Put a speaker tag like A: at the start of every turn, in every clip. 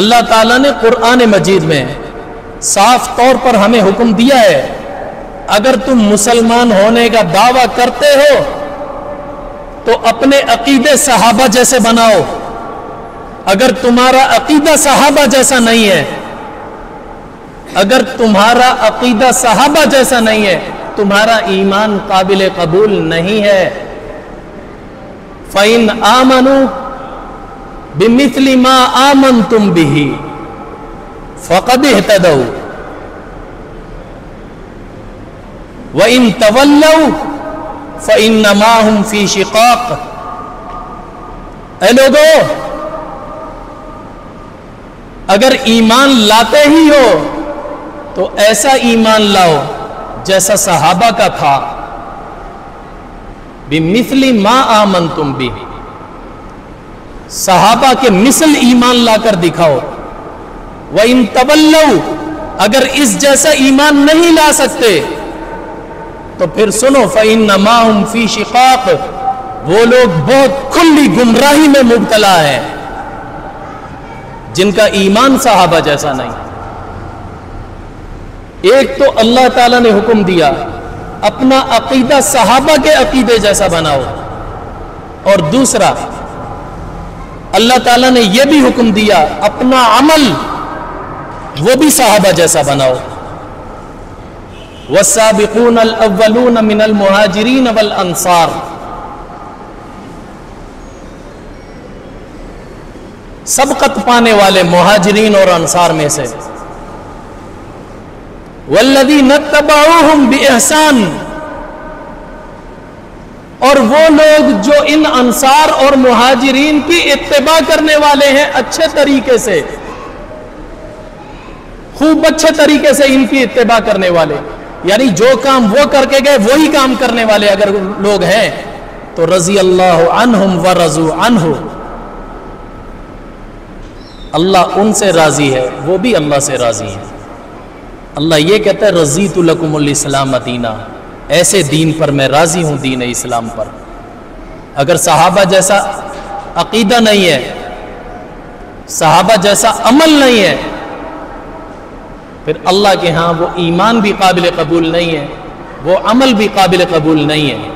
A: اللہ تعالیٰ نے قرآن مجید میں صاف طور پر ہمیں حکم دیا ہے، اگر تم مسلمان ہونے کا دعویٰ کرتے ہو تو اپنے عقیدے صحابہ جیسے بناؤ. اگر تمہارا عقیدہ صحابہ جیسا نہیں ہے، اگر تمہارا عقیدہ صحابہ جیسا نہیں ہے، تمہارا ایمان قابل قبول نہیں ہے. فَإِنْ آمَنُوا بِمِثْلِ مَا آمَنْتُمْ بِهِ فَقَدِ اهْتَدَوْا وَإِنْ تَوَلَّوْا فَإِنَّمَا هُمْ فِي شِقَاقٍ. اے لوگو، اگر ایمان لاتے ہی ہو تو ایسا ایمان لاؤ جیسا صحابہ کا تھا. بِمِثْلِ مَا آمَنْتُمْ بِهِ، صحابہ کے مثل ایمان لا کر دکھاؤ. وَإِن تَوَلَّوْا، اگر اس جیسا ایمان نہیں لا سکتے تو پھر سنو، فَإِنَّمَا هُمْ فِي شِقَاقٍ، وہ لوگ بہت کھلی گمراہی میں مبتلا ہے جن کا ایمان صحابہ جیسا نہیں. ایک تو اللہ تعالیٰ نے حکم دیا اپنا عقیدہ صحابہ کے عقیدے جیسا بناؤ، اور دوسرا اللہ تعالیٰ نے یہ بھی حکم دیا اپنا عمل وہ بھی صحابہ جیسا بناؤ. والسابقون الاولون من المہاجرین والانصار، سبقت پانے والے مہاجرین اور انصار میں سے. والذین اتبعوہم بإحسان، اور وہ لوگ جو ان انصار اور مہاجرین کی اتباع کرنے والے ہیں اچھے طریقے سے، خوب اچھے طریقے سے ان کی اتباع کرنے والے، یعنی جو کام وہ کر کے گئے وہی کام کرنے والے اگر لوگ ہیں تو رضی اللہ عنہم ورضوا عنہ، اللہ ان سے راضی ہے وہ بھی اللہ سے راضی ہے. اللہ یہ کہتا ہے رضیت لکم الاسلام دینا، ایسے دین پر میں راضی ہوں، دین اسلام پر. اگر صحابہ جیسا عقیدہ نہیں ہے، صحابہ جیسا عمل نہیں ہے، پھر اللہ کے ہاں وہ ایمان بھی قابل قبول نہیں ہے، وہ عمل بھی قابل قبول نہیں ہے.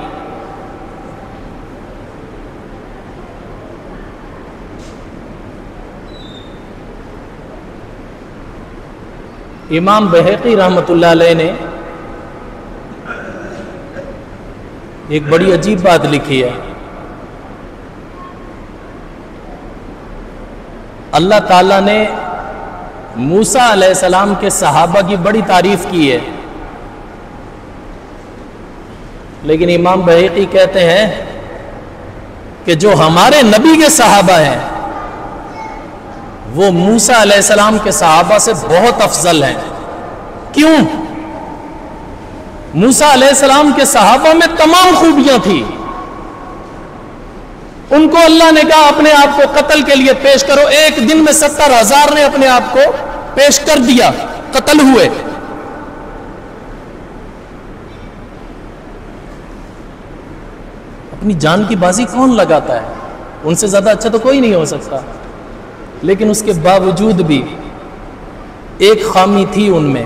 A: امام بہقی رحمۃ اللہ علیہ نے ایک بڑی عجیب بات لکھی ہے. اللہ تعالیٰ نے موسیٰ علیہ السلام کے صحابہ کی بڑی تعریف کی ہے، لیکن امام بہقی کہتے ہیں کہ جو ہمارے نبی کے صحابہ ہیں وہ موسیٰ علیہ السلام کے صحابہ سے بہت افضل ہیں. کیوں؟ موسیٰ علیہ السلام کے صحابہ میں تمام خوبیاں تھیں. ان کو اللہ نے کہا اپنے آپ کو قتل کے لیے پیش کرو، ایک دن میں 70,000 نے اپنے آپ کو پیش کر دیا، قتل ہوئے. اپنی جان کی بازی کون لگاتا ہے؟ ان سے زیادہ اچھا تو کوئی نہیں ہو سکتا. لیکن اس کے باوجود بھی ایک خامی تھی ان میں،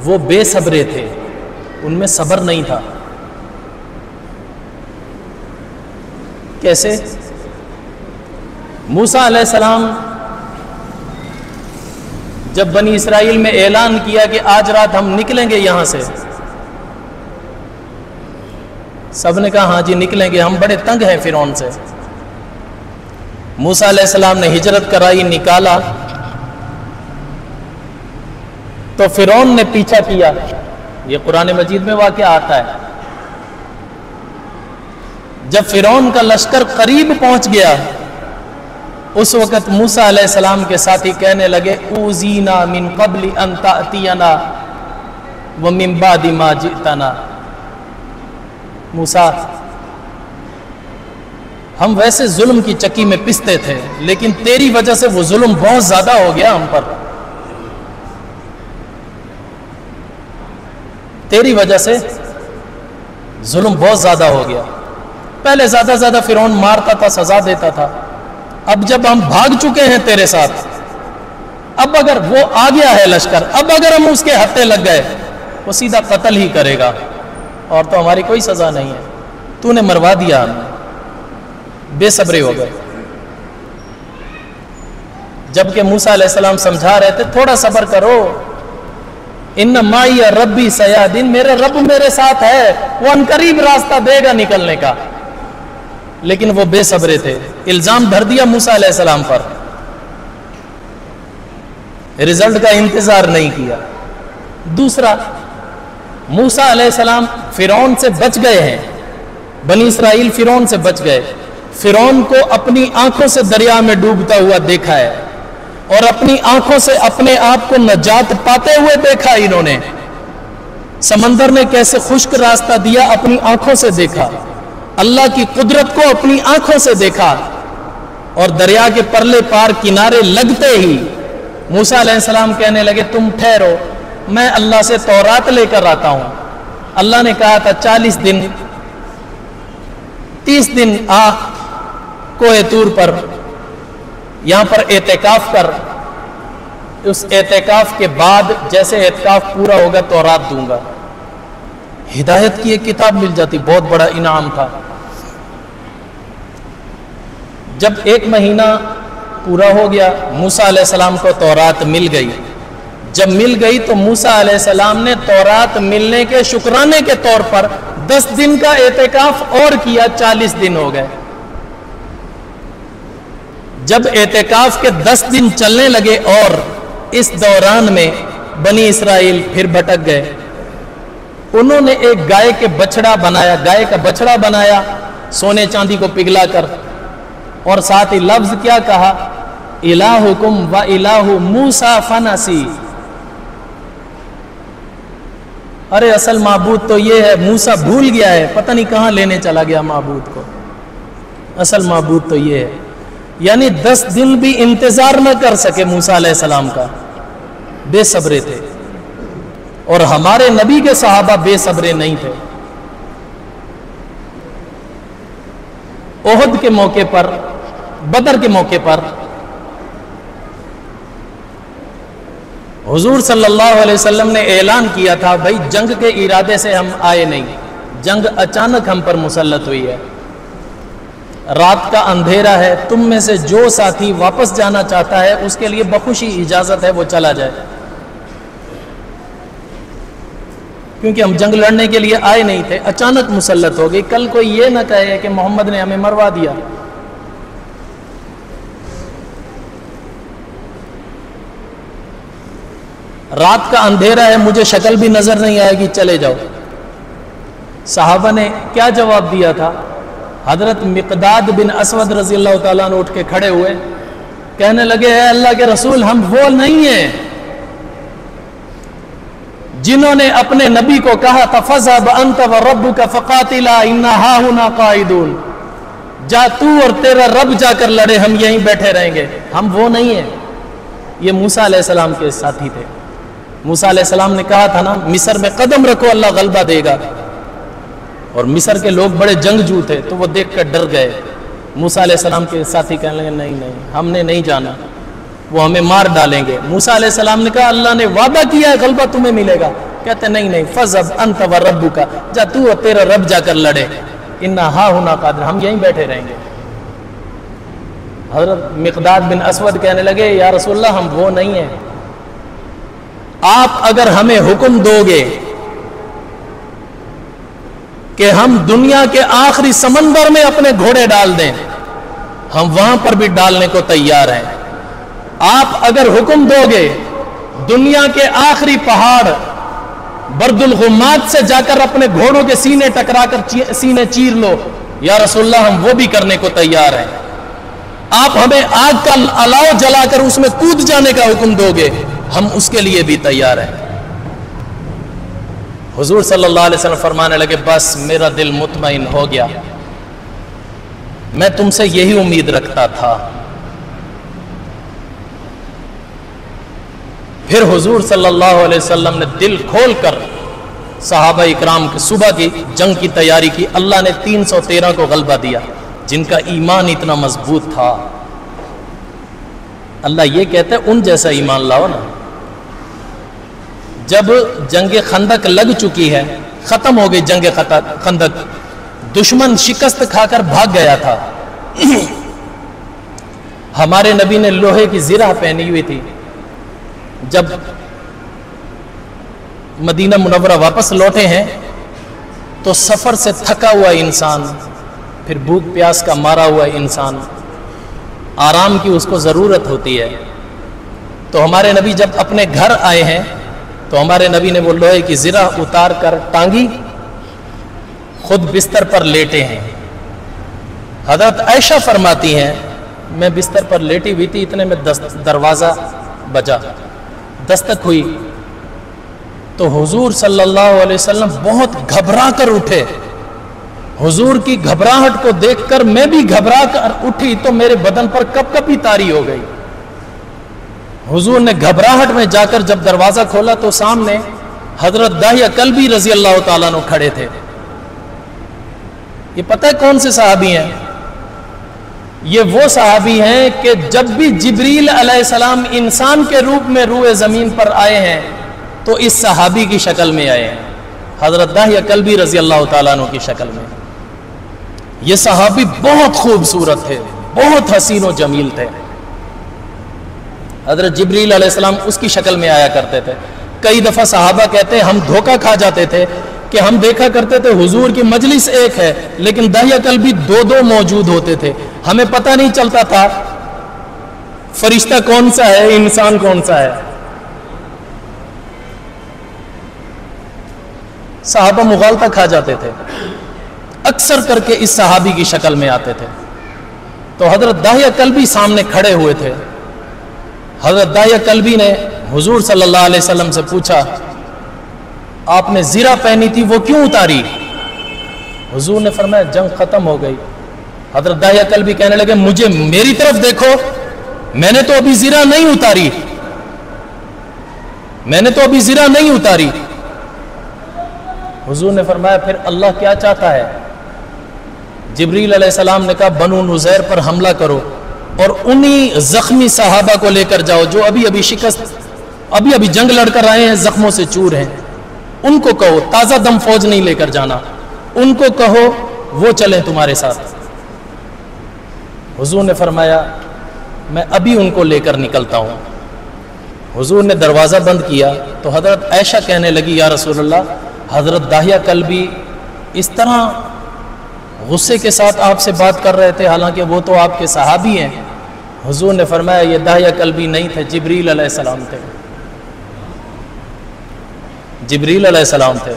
A: وہ بے صبرے تھے، ان میں صبر نہیں تھا. کیسے؟ موسیٰ علیہ السلام جب بنی اسرائیل میں اعلان کیا کہ آج رات ہم نکلیں گے یہاں سے، سب نے کہا ہاں جی نکلیں گے، ہم بڑے تنگ ہیں فرعون سے. موسیٰ علیہ السلام نے ہجرت کرائی، نکالا تو فرعون نے پیچھا کیا. یہ قرآن مجید میں واقعہ آتا ہے. جب فرعون کا لشکر قریب پہنچ گیا اس وقت موسیٰ علیہ السلام کے ساتھی کہنے لگے اوذینا من قبل ان تأتینا ومن بعد ما جئتنا. موسیٰ، ہم ویسے ظلم کی چکی میں پستے تھے لیکن تیری وجہ سے وہ ظلم بہت زیادہ ہو گیا ہم پر، تیری وجہ سے ظلم بہت زیادہ ہو گیا. پہلے زیادہ فرعون مارتا تھا، سزا دیتا تھا، اب جب ہم بھاگ چکے ہیں تیرے ساتھ اب اگر وہ آ گیا ہے لشکر، اب اگر ہم اس کے ہتھے لگ گئے وہ سیدھا قتل ہی کرے گا، اور تو ہماری کوئی سزا نہیں ہے، تو نے مروا دیا، ہمیں بے صبری ہو گئے۔ جبکہ موسیٰ علیہ السلام سمجھا رہے تھے تھوڑا صبر کرو، ان معی ربی سیہدین، میرے رب میرے ساتھ ہے، وہ عنقریب راستہ دے گا نکلنے کا، لیکن وہ بے صبرے تھے، الزام دھر دیا موسیٰ علیہ السلام پر، رزلٹ کا انتظار نہیں کیا۔ دوسرا، موسیٰ علیہ السلام فرعون سے بچ گئے ہیں، بنی اسرائیل فرعون سے بچ گئے، فرعون کو اپنی آنکھوں سے دریا میں ڈوبتا ہوا دیکھا ہے، اور اپنی آنکھوں سے اپنے آپ کو نجات پاتے ہوئے دیکھا، انہوں نے سمندر نے کیسے خشک راستہ دیا اپنی آنکھوں سے دیکھا، اللہ کی قدرت کو اپنی آنکھوں سے دیکھا، اور دریا کے پرلے پار کنارے لگتے ہی موسیٰ علیہ السلام کہنے لگے تم ٹھہرو، میں اللہ سے تورات لے کر آتا ہوں۔ اللہ نے کہا تھا 40 دن 30 دن آ کوہ طور پر، یہاں پر اعتکاف کر، اس اعتکاف کے بعد جیسے اعتکاف پورا ہوگا تورات دوں گا۔ ہدایت کی ایک کتاب مل جاتی، بہت بڑا انعام تھا۔ جب 1 مہینہ پورا ہو گیا، موسیٰ علیہ السلام کو تورات مل گئی۔ جب مل گئی تو موسیٰ علیہ السلام نے تورات ملنے کے شکرانے کے طور پر 10 دن کا اعتکاف اور کیا، 40 دن ہو گئے۔ جب اعتکاف کے 10 دن چلنے لگے اور اس دوران میں بنی اسرائیل پھر بھٹک گئے، انہوں نے ایک گائے کے بچڑا بنایا، گائے کا بچڑا بنایا سونے چاندی کو پگھلا کر، اور ساتھ ہی لفظ کیا کہا، الہکم و الہ موسیٰ فنسی، ارے اصل معبود تو یہ ہے، موسیٰ بھول گیا ہے، پتہ نہیں کہاں لینے چلا گیا معبود کو، اصل معبود تو یہ ہے۔ یعنی 10 دن بھی انتظار نہ کر سکے موسیٰ علیہ السلام کا، بے صبرے تھے، اور ہمارے نبی کے صحابہ بے صبرے نہیں تھے۔ احد کے موقع پر، بدر کے موقع پر حضور صلی اللہ علیہ وسلم نے اعلان کیا تھا بھائی جنگ کے ارادے سے ہم آئے نہیں، جنگ اچانک ہم پر مسلط ہوئی ہے، رات کا اندھیرا ہے، تم میں سے جو ساتھی واپس جانا چاہتا ہے اس کے لیے بخوشی اجازت ہے وہ چلا جائے، کیونکہ ہم جنگ لڑنے کے لیے آئے نہیں تھے، اچانک مسلط ہو گئی۔ کل کوئی یہ نہ کہے کہ محمد نے ہمیں مروا دیا۔ رات کا اندھیرا ہے، مجھے شکل بھی نظر نہیں آئے گی، چلے جاؤ۔ صحابہ نے کیا جواب دیا تھا؟ حضرت مقداد بن اسود رضی اللہ تعالیٰ عنہ اٹھ کے کھڑے ہوئے، کہنے لگے اے اللہ کے رسول، ہم وہ نہیں ہیں جنہوں نے اپنے نبی کو کہا تھا فَذْهَبْ أَنْتَ وَرَبُّكَ فَقَاتِلَا إِنَّا هَاهُنَا قَاعِدُونَ، جا تو اور تیرا رب جا کر لڑے، ہم یہیں بیٹھے رہیں گے۔ ہم وہ نہیں ہیں۔ یہ موسیٰ علیہ السلام کے ساتھی تھے۔ موسیٰ علیہ السلام نے کہا تھا نا مصر میں قدم رکھو اللہ غلبہ دے گا، اور مصر کے لوگ بڑے جنگجو تھے تو وہ دیکھ کر ڈر گئے۔ موسیٰ علیہ السلام کے ساتھی کہنے لگے نہیں نہیں ہم نے نہیں جانا، وہ ہمیں مار ڈالیں گے۔ موسیٰ علیہ السلام نے کہا اللہ نے وعدہ کیا ہے غلبہ تمہیں ملے گا، کہتے نہیں نہیں فَذْهَبْ أَنْتَ وَرَبُّكَ، جا تو اور تیرا رب جا کر لڑے، إِنَّا هَاهُنَا قَاعِدُونَ، ہم یہیں بیٹھے رہیں گے۔ حضرت مقداد بن اسود کہنے لگے یا رسول اللہ ہم وہ نہیں ہیں، آپ اگر ہمیں حکم دو گے کہ ہم دنیا کے آخری سمندر میں اپنے گھوڑے ڈال دیں، ہم وہاں پر بھی ڈالنے کو تیار ہیں۔ آپ اگر حکم دو گے دنیا کے آخری پہاڑ برد الغمات سے جا کر اپنے گھوڑوں کے سینے ٹکرا کر سینے چیر لو، یا رسول اللہ ہم وہ بھی کرنے کو تیار ہیں۔ آپ ہمیں آگ کا الاؤ جلا کر اس میں کود جانے کا حکم دو گے، ہم اس کے لیے بھی تیار ہیں۔ حضور صلی اللہ علیہ وسلم فرمانے لگے بس میرا دل مطمئن ہو گیا، میں تم سے یہی امید رکھتا تھا۔ پھر حضور صلی اللہ علیہ وسلم نے دل کھول کر صحابہ اکرام کی صبح کی جنگ کی تیاری کی، اللہ نے 313 کو غلبہ دیا جن کا ایمان اتنا مضبوط تھا۔ اللہ یہ کہتا ہے ان جیسا ایمان لاؤ نا۔ جب جنگ خندق لگ چکی ہے، ختم ہو گئی جنگ خندق، دشمن شکست کھا کر بھاگ گیا تھا، ہمارے نبی نے لوہے کی زرہ پہنی ہوئی تھی۔ جب مدینہ منورہ واپس لوٹے ہیں تو سفر سے تھکا ہوا انسان، پھر بھوک پیاس کا مارا ہوا انسان، آرام کی اس کو ضرورت ہوتی ہے۔ تو ہمارے نبی جب اپنے گھر آئے ہیں تو ہمارے نبی نے وہ لوہے کی زرہ اتار کر ٹانگی، خود بستر پر لیٹے ہیں۔ حضرت عائشہ فرماتی ہیں میں بستر پر لیٹی ہوئی تھی، اتنے میں دروازہ بجا، دستک ہوئی تو حضور صلی اللہ علیہ وسلم بہت گھبرا کر اٹھے۔ حضور کی گھبراہٹ کو دیکھ کر میں بھی گھبرا کر اٹھی تو میرے بدن پر کپ کپی طاری ہو گئی۔ حضور نے گھبراہٹ میں جا کر جب دروازہ کھولا تو سامنے حضرت داہیہ کلبی رضی اللہ تعالیٰ عنہ کھڑے تھے۔ یہ پتہ ہے کون سے صحابی ہیں؟ یہ وہ صحابی ہیں کہ جب بھی جبریل علیہ السلام انسان کے روپ میں روئے زمین پر آئے ہیں تو اس صحابی کی شکل میں آئے ہیں، حضرت داہیہ کلبی رضی اللہ تعالیٰ عنہ کی شکل میں۔ یہ صحابی بہت خوبصورت تھے، بہت حسین و جمیل تھے۔ حضرت جبریل علیہ السلام اس کی شکل میں آیا کرتے تھے۔ کئی دفعہ صحابہ کہتے ہیں ہم دھوکہ کھا جاتے تھے کہ ہم دیکھا کرتے تھے حضور کی مجلس ایک ہے لیکن داہیہ کلبی دو دو موجود ہوتے تھے، ہمیں پتہ نہیں چلتا تھا فرشتہ کون سا ہے، انسان کون سا ہے۔ صحابہ مغالطہ کھا جاتے تھے، اکثر کر کے اس صحابی کی شکل میں آتے تھے۔ تو حضرت داہیہ کلبی سامنے کھڑے ہوئے تھے۔ حضرت داہیہ کلبی نے حضور صلی اللہ علیہ وسلم سے پوچھا آپ نے زرہ پہنی تھی وہ کیوں اتاری؟ حضور نے فرمایا جنگ ختم ہو گئی۔ حضرت داہیہ کلبی کہنے لگے مجھے میری طرف دیکھو، میں نے تو ابھی زرہ نہیں اتاری، میں نے تو ابھی زرہ نہیں اتاری۔ حضور نے فرمایا پھر اللہ کیا چاہتا ہے؟ جبریل علیہ السلام نے کہا بنو نذیر پر حملہ کرو اور انہی زخمی صحابہ کو لے کر جاؤ جو ابھی جنگ لڑ کر آئے ہیں، زخموں سے چور ہیں، ان کو کہو، تازہ دم فوج نہیں لے کر جانا، ان کو کہو وہ چلیں تمہارے ساتھ۔ حضور نے فرمایا میں ابھی ان کو لے کر نکلتا ہوں۔ حضور نے دروازہ بند کیا تو حضرت عائشہ کہنے لگی یا رسول اللہ حضرت داہیہ کلبی اس طرح غصے کے ساتھ آپ سے بات کر رہے تھے حالانکہ وہ تو آپ کے صحابی ہیں۔ حضور نے فرمایا یہ داہیہ کلبی نہیں تھے، جبریل علیہ السلام تھے، جبریل علیہ السلام تھے۔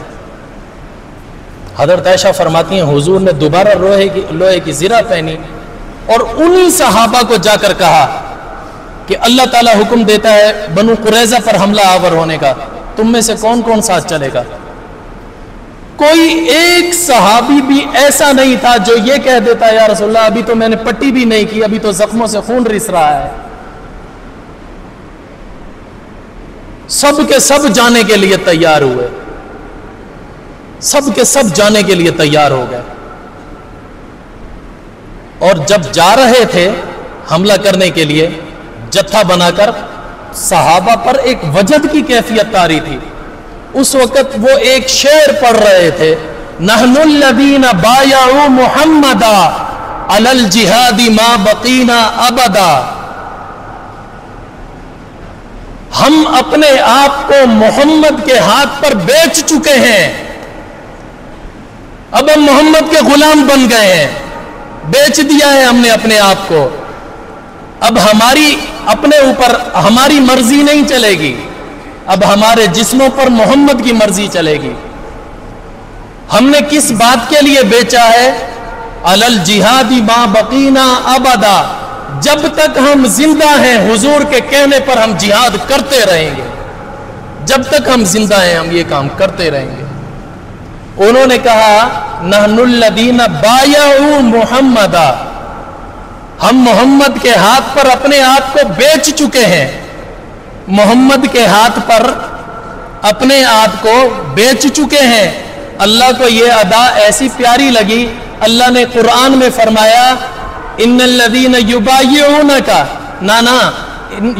A: حضرت عائشہ فرماتی ہیں حضور نے دوبارہ لوہے کی زرہ پہنی اور انہی صحابہ کو جا کر کہا کہ اللہ تعالیٰ حکم دیتا ہے بنو قریظہ پر حملہ آور ہونے کا، تم میں سے کون کون ساتھ چلے گا؟ کوئی ایک صحابی بھی ایسا نہیں تھا جو یہ کہہ دیتا یا رسول اللہ ابھی تو میں نے پٹی بھی نہیں کی، ابھی تو زخموں سے خون رس رہا ہے۔ سب کے سب جانے کے لیے تیار ہوئے، سب کے سب جانے کے لیے تیار ہو گئے، اور جب جا رہے تھے حملہ کرنے کے لیے جتھا بنا کر صحابہ پر ایک وجد کی کیفیت طاری تھی۔ اس وقت وہ ایک شعر پڑھ رہے تھے نحن الذین بایعوا محمدا علی الجہاد ما بقینا ابدا، ہم اپنے آپ کو محمد کے ہاتھ پر بیچ چکے ہیں، اب ہم محمد کے غلام بن گئے ہیں، بیچ دیا ہے ہم نے اپنے آپ کو، اب ہماری اپنے اوپر ہماری مرضی نہیں چلے گی، اب ہمارے جسموں پر محمد کی مرضی چلے گی۔ ہم نے کس بات کے لیے بیچا ہے؟ علی الجہاد ما بقینا ابدا، جب تک ہم زندہ ہیں حضور کے کہنے پر ہم جہاد کرتے رہیں گے، جب تک ہم زندہ ہیں ہم یہ کام کرتے رہیں گے۔ انہوں نے کہا نحن الذین بایعوا محمدا، ہم محمد کے ہاتھ پر اپنے آپ کو بیچ چکے ہیں، محمد کے ہاتھ پر اپنے آپ کو بیچ چکے ہیں۔ اللہ کو یہ ادا ایسی پیاری لگی، اللہ نے قرآن میں فرمایا ان الذین یبایعونک، نانا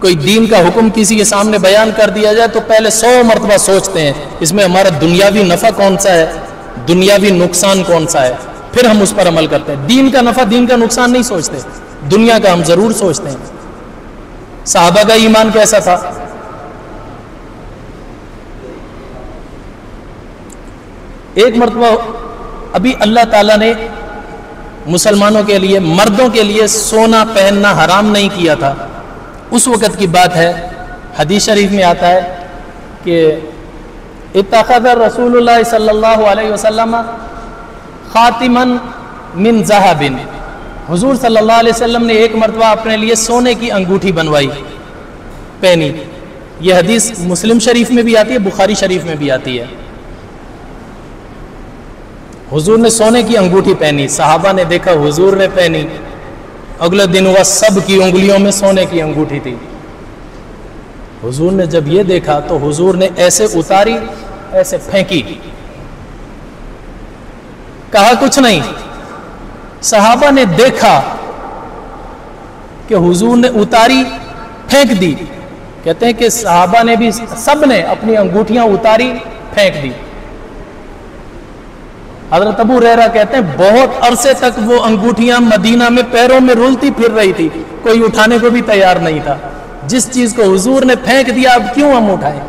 A: کوئی دین کا حکم کسی کے سامنے بیان کر دیا جائے تو پہلے 100 مرتبہ سوچتے ہیں اس میں ہمارا دنیاوی نفع کون سا ہے، دنیاوی نقصان کون سا ہے، پھر ہم اس پر عمل کرتے ہیں۔ دین کا نفع دین کا نقصان نہیں سوچتے، دنیا کا ہم ضرور سوچتے ہیں۔ صحابہ کا ایمان کیسا تھا؟ ایک مرتبہ ابھی اللہ تعالیٰ نے مسلمانوں کے لیے، مردوں کے لیے سونا پہننا حرام نہیں کیا تھا، اس وقت کی بات ہے۔ حدیث شریف میں آتا ہے کہ اتخذ رسول اللہ صلی اللہ علیہ وسلم خاتما من ذہب، حضور صلی اللہ علیہ وسلم نے ایک مرتبہ اپنے لیے سونے کی انگوٹھی بنوائی، پہنی۔ یہ حدیث مسلم شریف میں بھی آتی ہے، بخاری شریف میں بھی آتی ہے۔ حضور نے سونے کی انگوٹھی پہنی، صحابہ نے دیکھا حضور نے پہنی، اگلے دن ہوا سب کی انگلیوں میں سونے کی انگوٹھی تھی۔ حضور نے جب یہ دیکھا تو حضور نے ایسے اتاری، ایسے پھینکی، کہا کچھ نہیں۔ صحابہ نے دیکھا کہ حضور نے اتاری پھینک دی، کہتے ہیں کہ صحابہ نے بھی، سب نے اپنی انگوٹھیاں اتاری پھینک دی۔ حضرت ابو ہریرہ کہتے ہیں بہت عرصے تک وہ انگوٹھیاں مدینہ میں پیروں میں رولتی پھر رہی تھی، کوئی اٹھانے کو بھی تیار نہیں تھا۔ جس چیز کو حضور نے پھینک دیا اب کیوں ہم اٹھائیں؟